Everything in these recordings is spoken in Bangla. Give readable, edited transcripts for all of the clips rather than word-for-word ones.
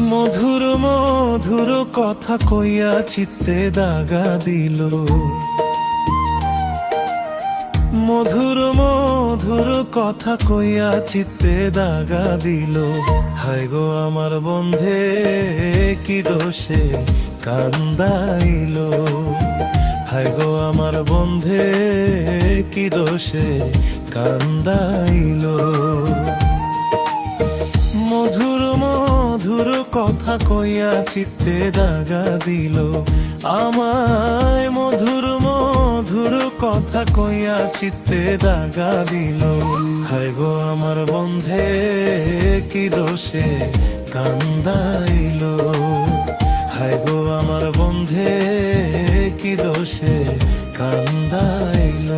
মধুর মধুর কথা কইয়া চিত্তে দাগা দিল, মধুর মধুর কথা কইয়া চিত্তে দাগা দিল। হায় গো আমার বন্ধে কি দোষে কান্দাইল, হায় গো আমার বন্ধে কি দোষে কান্দাইল। মধুর মধুর কথা কইয়া চিত্তে দাগা দিল আমায়, মধুর মধুর কথা কইয়া চিত্তে দাগা দিল। হায় গো আমার বন্ধে কি দোষে কান্দাইল, হায় গো আমার বন্ধে কি দোষে কান্দাইল।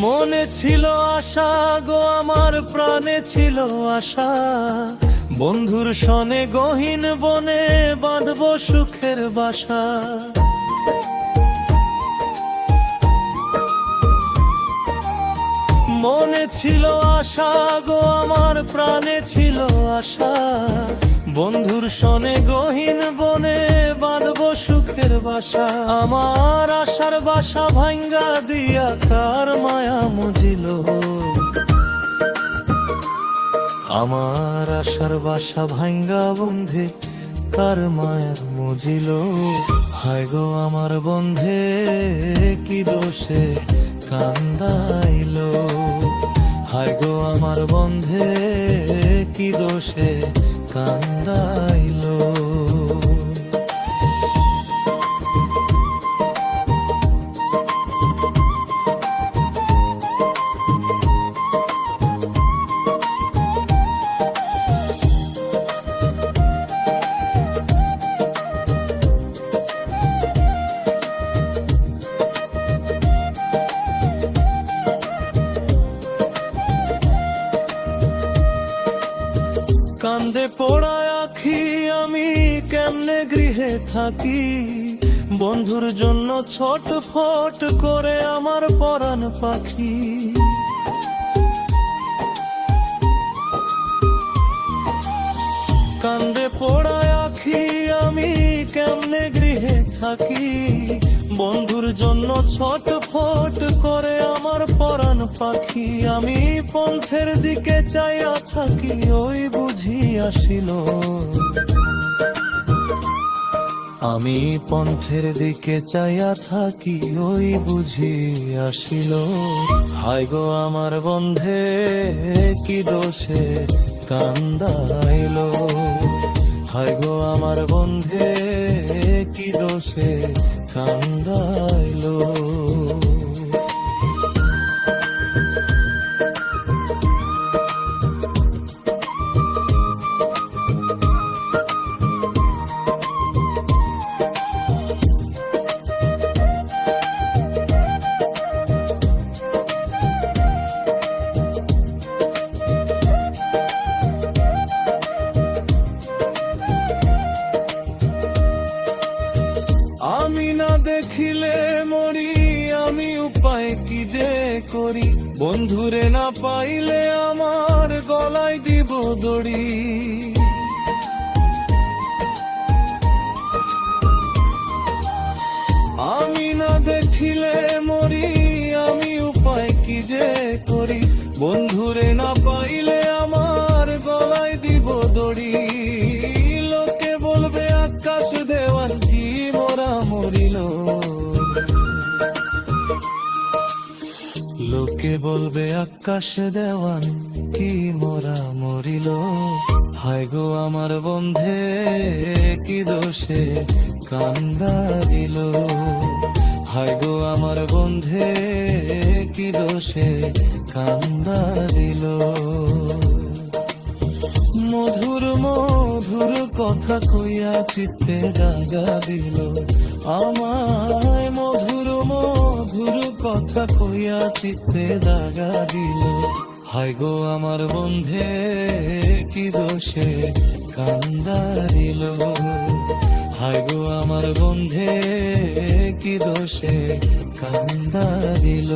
মনে ছিল আশা গো আমার প্রাণে ছিল আশা, বন্ধুর সনে গহীন বনে বাঁধব সুখের বাসা। মনে ছিল আশা গো আমার প্রাণে ছিল আশা, বন্ধুর সনে গহীন বনে বাঁধব সুখের বাসা। আমার আশার বাসা ভাঙ্গা দিয়া কার মায়া মুজিল, আমার আশার বাসা ভাঙ্গা বন্ধে কার মায়া মুজিল। হায় গো আমার বন্ধে কি দোষে কান্দাইল, হায় গো আমার বন্ধে কি দোষে কান্দাইল। কান্দে পোড়ায় আখি আমি কেমনে গৃহে থাকি, বন্ধুর জন্য ছটফট করে আমার পরাণ পাখি। কান্দে পোড়ায় আখি আমি কেমনে গৃহে থাকি, বন্ধুর জন্য ছটফট করে আমার পরাণ পাখি। আমি পন্থের দিকে চাইয়া থাকি ওই বুঝি আসিল, আমি পন্থের দিকে চাইয়া থাকি ওই বুঝি আসিল। হায় গো আমার বন্ধে কি দোষে কান্দাইল, হায় গো আমার বন্ধে কি দোষে কান্দাইল। আমি না দেখিলে মরি, আমি উপায় কি যে করি, বন্ধুরে না পাইলে আমার গলায় দিব দড়ি। আমি না দেখিলে মরি, আমি উপায় কি যে করি, বন্ধুরে না পাইলে আমার গলায় দিব দড়ি। লোকে বলবে আকাশ দেওয়ান কি মোরা মরিল, লোকে বলবে আকাশ দেওয়ান কি মোরা মরিল। হায় গো আমার বন্ধে কি দোষে কান্দা দিল, হায় গো আমার বন্ধে কি কি দোষে কান্দা দিল। মধুর মধুর কথা কইয়া চিত্তে দাগা দিল আমায়, মধুর মধুর কথা কইয়া চিত্তে দাগা দিল। হায় গো আমার বন্ধে কি দোষে কান্দা দিল, হায় গো আমার বন্ধে কি দোষে কান্দা দিল।